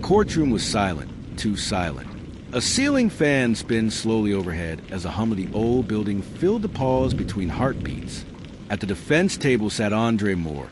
courtroom was silent, too silent. A ceiling fan spins slowly overhead as the hum of the old building filled the pause between heartbeats. At the defense table sat Andre Moore,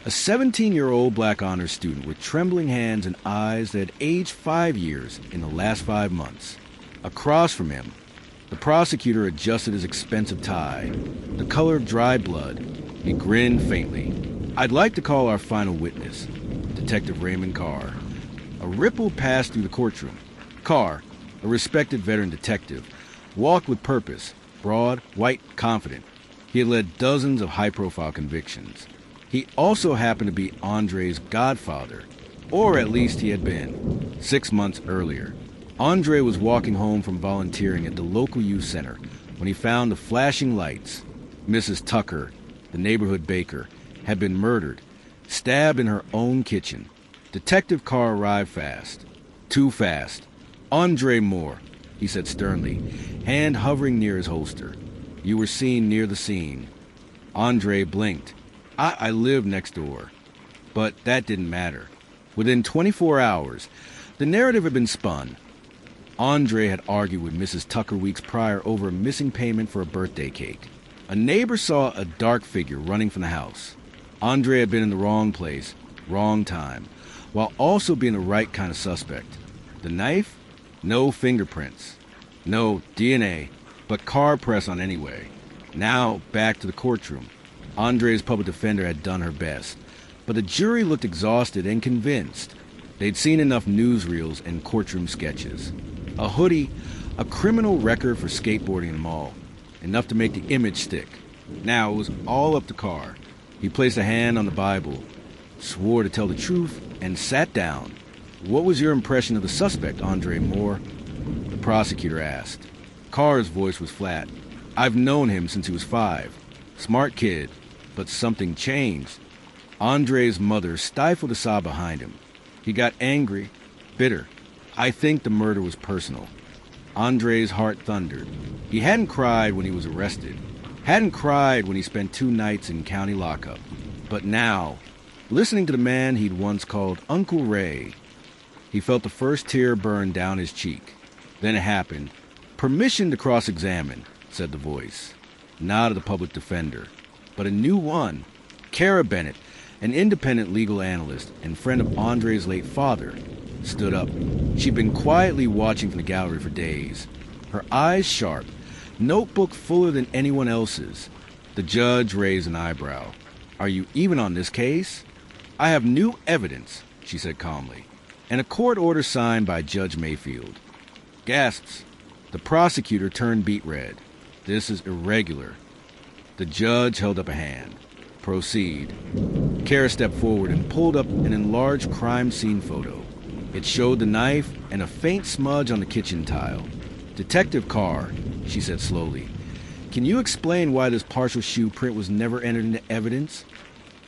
a 17-year-old black honors student with trembling hands and eyes that had aged 5 years in the last 5 months. Across from him, the prosecutor adjusted his expensive tie, the color of dried blood. He grinned faintly. "I'd like to call our final witness, Detective Raymond Carr." A ripple passed through the courtroom. Carr, a respected veteran detective, walked with purpose, broad, white, confident. He had led dozens of high-profile convictions. He also happened to be Andre's godfather, or at least he had been, 6 months earlier. Andre was walking home from volunteering at the local youth center when he found the flashing lights. Mrs. Tucker, the neighborhood baker, had been murdered, stabbed in her own kitchen. Detective Carr arrived fast. Too fast. "Andre Moore," he said sternly, hand hovering near his holster. "You were seen near the scene." Andre blinked. I lived next door." But that didn't matter. Within 24 hours, the narrative had been spun. Andre had argued with Mrs. Tucker weeks prior over a missing payment for a birthday cake. A neighbor saw a dark figure running from the house. Andre had been in the wrong place, wrong time, while also being the right kind of suspect. The knife? No fingerprints. No DNA, but car press on anyway. Now, back to the courtroom. Andre's public defender had done her best, but the jury looked exhausted and convinced. They'd seen enough newsreels and courtroom sketches. A hoodie, a criminal record for skateboarding in the mall. Enough to make the image stick. Now it was all up to Carr. He placed a hand on the Bible, swore to tell the truth, and sat down. "What was your impression of the suspect, Andre Moore?" the prosecutor asked. Carr's voice was flat. "I've known him since he was 5. Smart kid, but something changed." Andre's mother stifled a sob behind him. He got angry, bitter. "I think the murder was personal." Andre's heart thundered. He hadn't cried when he was arrested. Hadn't cried when he spent 2 nights in county lockup. But now, listening to the man he'd once called Uncle Ray, he felt the first tear burn down his cheek. Then it happened. "Permission to cross-examine," said the voice. Not of the public defender, but a new one. Kara Bennett, an independent legal analyst and friend of Andre's late father, stood up. She'd been quietly watching from the gallery for days. Her eyes sharp, notebook fuller than anyone else's. The judge raised an eyebrow. "Are you even on this case?" "I have new evidence," she said calmly, and a court order signed by Judge Mayfield. Gasps. The prosecutor turned beet red. "This is irregular." The judge held up a hand. "Proceed." Kara stepped forward and pulled up an enlarged crime scene photo. It showed the knife and a faint smudge on the kitchen tile. "Detective Carr," she said slowly, "can you explain why this partial shoe print was never entered into evidence?"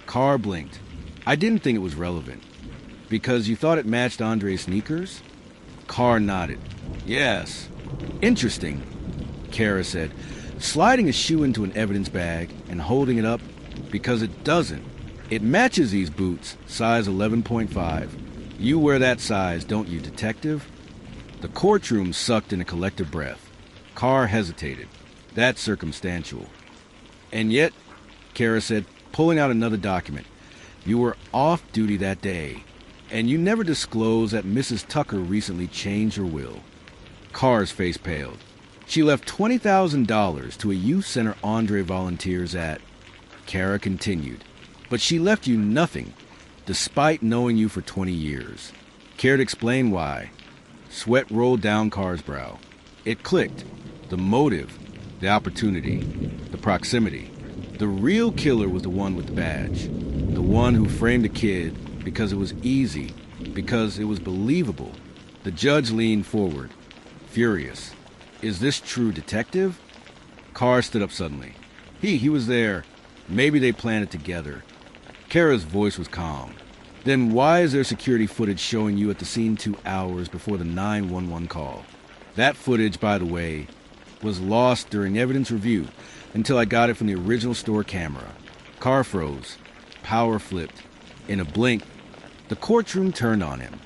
Carr blinked. "I didn't think it was relevant." "Because you thought it matched Andre's sneakers?" Carr nodded. "Yes." "Interesting," Kara said, sliding a shoe into an evidence bag and holding it up. "Because it doesn't. It matches these boots, size 11.5. You wear that size, don't you, detective?" The courtroom sucked in a collective breath. Carr hesitated. "That's circumstantial." "And yet," Kara said, pulling out another document, "you were off duty that day, and you never disclosed that Mrs. Tucker recently changed her will." Carr's face paled. "She left $20,000 to a youth center Andre volunteers at." Kara continued. "But she left you nothing, despite knowing you for 20 years. Care to explain why?" Sweat rolled down Carr's brow. It clicked. The motive, the opportunity, the proximity. The real killer was the one with the badge. The one who framed a kid because it was easy, because it was believable. The judge leaned forward, furious. "Is this true, detective?" Carr stood up suddenly. He was there. Maybe they planned it together." Kara's voice was calm. "Then why is there security footage showing you at the scene 2 hours before the 911 call?" "That footage, by the way, was lost during evidence review until I got it from the original store camera." Carr froze. Power flipped. In a blink, the courtroom turned on him.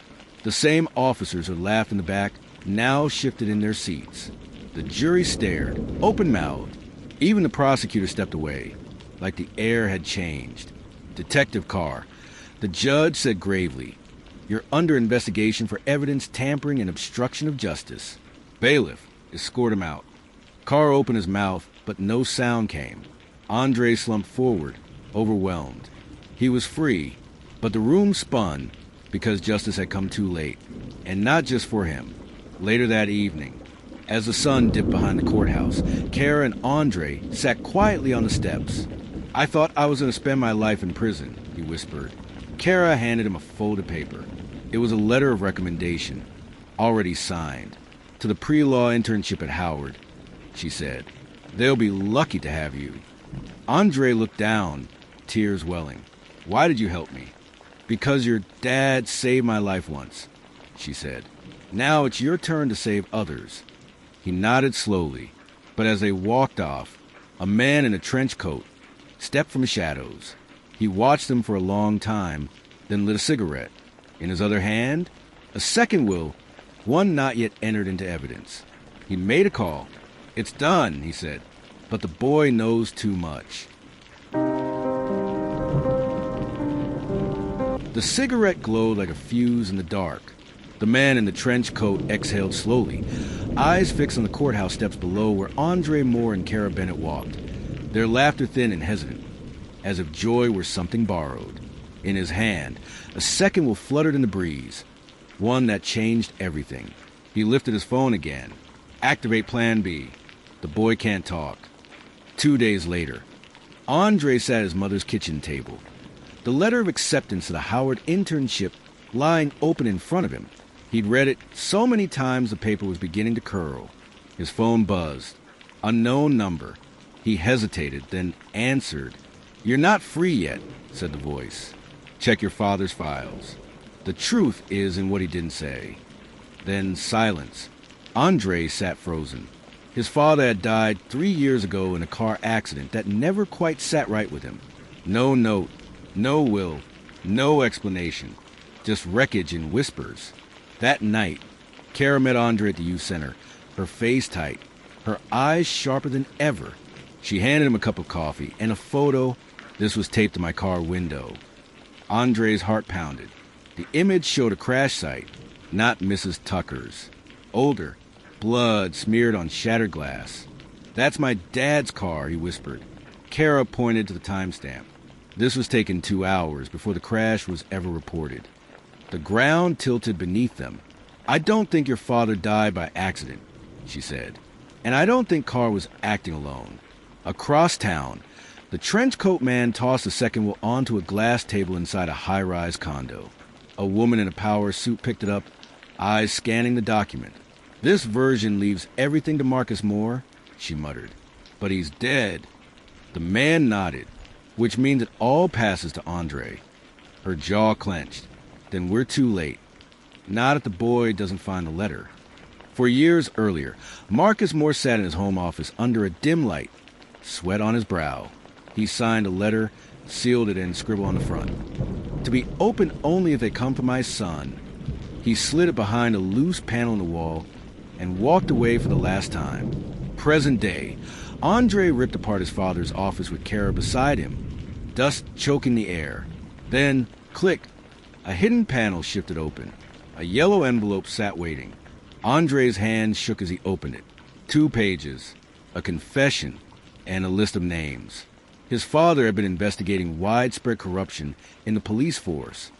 The same officers who laughed in the back now shifted in their seats. The jury stared, open-mouthed. Even the prosecutor stepped away, like the air had changed. "Detective Carr," the judge said gravely, "you're under investigation for evidence tampering and obstruction of justice." Bailiff escorted him out. Carr opened his mouth, but no sound came. Andre slumped forward, overwhelmed. He was free, but the room spun because justice had come too late. And not just for him. Later that evening, as the sun dipped behind the courthouse, Kara and Andre sat quietly on the steps. "I thought I was going to spend my life in prison," he whispered. Kara handed him a folded paper. It was a letter of recommendation, already signed. "To the pre-law internship at Howard," she said. "They'll be lucky to have you." Andre looked down, tears welling. "Why did you help me?" "Because your dad saved my life once," she said. "Now it's your turn to save others." He nodded slowly, but as they walked off, a man in a trench coat stepped from the shadows. He watched them for a long time, then lit a cigarette. In his other hand, a second will, one not yet entered into evidence. He made a call. "It's done," he said, "but the boy knows too much." The cigarette glowed like a fuse in the dark. The man in the trench coat exhaled slowly, eyes fixed on the courthouse steps below where Andre Moore and Kara Bennett walked, their laughter thin and hesitant, as if joy were something borrowed. In his hand, a second will fluttered in the breeze, one that changed everything. He lifted his phone again. "Activate Plan B. The boy can't talk." 2 days later, Andre sat at his mother's kitchen table, the letter of acceptance to the Howard internship lying open in front of him. He'd read it so many times the paper was beginning to curl. His phone buzzed. Unknown number. He hesitated, then answered. "You're not free yet," said the voice. "Check your father's files." The truth is in what he didn't say. Then silence. Andre sat frozen. His father had died 3 years ago in a car accident that never quite sat right with him. No note, no will, no explanation. Just wreckage and whispers. That night, Kara met Andre at the youth center, her face tight, her eyes sharper than ever. She handed him a cup of coffee and a photo. This was taped to my car window. Andre's heart pounded. The image showed a crash site, not Mrs. Tucker's. Older, blood smeared on shattered glass. "That's my dad's car," he whispered. Kara pointed to the timestamp. This was taken 2 hours before the crash was ever reported. The ground tilted beneath them. "I don't think your father died by accident," she said. "And I don't think Carr was acting alone." Across town, the trenchcoat man tossed the second will onto a glass table inside a high-rise condo. A woman in a power suit picked it up, eyes scanning the document. "This version leaves everything to Marcus Moore," she muttered. "But he's dead." The man nodded, which means it all passes to Andre. Her jaw clenched. Then we're too late. Not if the boy doesn't find the letter. For years earlier, Marcus Moore sat in his home office under a dim light, sweat on his brow. He signed a letter, sealed it, and scribbled on the front. "To be open only if they come for my son." He slid it behind a loose panel in the wall and walked away for the last time. Present day, Andre ripped apart his father's office with Kara beside him, dust choking the air. Then, click, a hidden panel shifted open. A yellow envelope sat waiting. Andre's hand shook as he opened it. 2 pages, a confession, and a list of names. His father had been investigating widespread corruption in the police force,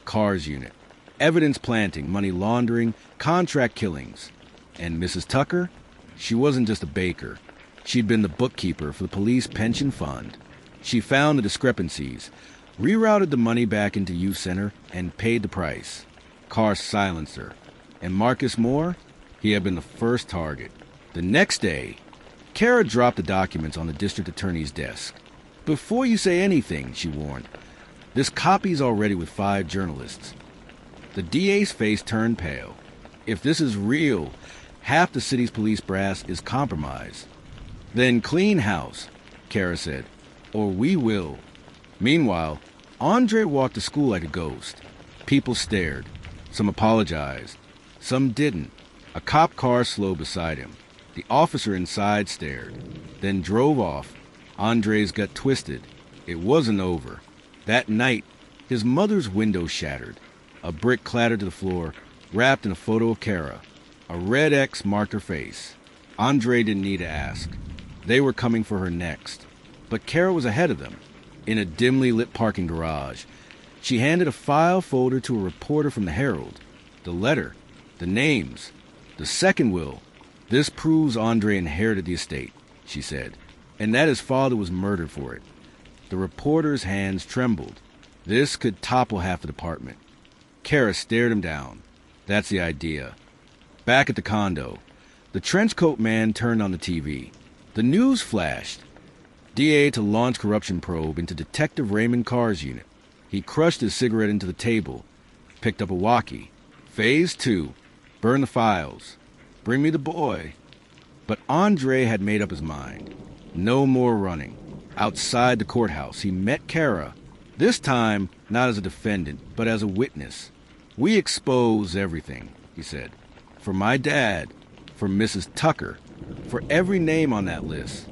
Carr's unit, evidence planting, money laundering, contract killings. And Mrs. Tucker? She wasn't just a baker. She'd been the bookkeeper for the police pension fund. She found the discrepancies, rerouted the money back into youth center, and paid the price. Carr silenced her. And Marcus Moore? He had been the first target. The next day, Kara dropped the documents on the district attorney's desk. "Before you say anything," she warned, "this copy's already with 5 journalists." The DA's face turned pale. If this is real, half the city's police brass is compromised. "Then clean house," Kara said, "or we will." Meanwhile, Andre walked to school like a ghost. People stared. Some apologized. Some didn't. A cop car slowed beside him. The officer inside stared, then drove off. Andre's gut twisted. It wasn't over. That night, his mother's window shattered. A brick clattered to the floor, wrapped in a photo of Kara. A red X marked her face. Andre didn't need to ask. They were coming for her next. But Kara was ahead of them, in a dimly lit parking garage. She handed a file folder to a reporter from the Herald. The letter, the names, the second will. This proves Andre inherited the estate, she said, and that his father was murdered for it. The reporter's hands trembled. This could topple half the department. Kara stared him down. That's the idea. Back at the condo, the trenchcoat man turned on the TV. The news flashed. DA to launch corruption probe into Detective Raymond Carr's unit. He crushed his cigarette into the table, picked up a walkie. Phase 2. Burn the files. Bring me the boy. But Andre had made up his mind. No more running. Outside the courthouse, he met Kara. This time, not as a defendant, but as a witness. We expose everything, he said. For my dad, for Mrs. Tucker, for every name on that list.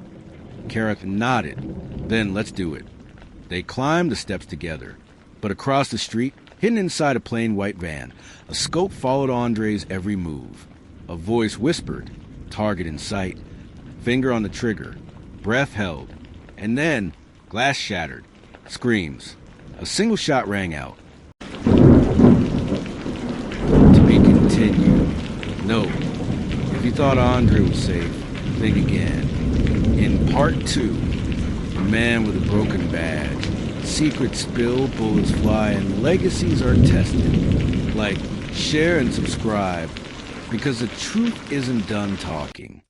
Kara nodded. Then let's do it. They climbed the steps together. But across the street, hidden inside a plain white van, a scope followed Andre's every move. A voice whispered, target in sight, finger on the trigger, breath held, and then glass shattered, screams. A single shot rang out. To be continued. No. If you thought Andre was safe, think again. In part 2, a man with a broken badge. Secrets spill, bullets fly, and legacies are tested. Like, share and subscribe, because the truth isn't done talking.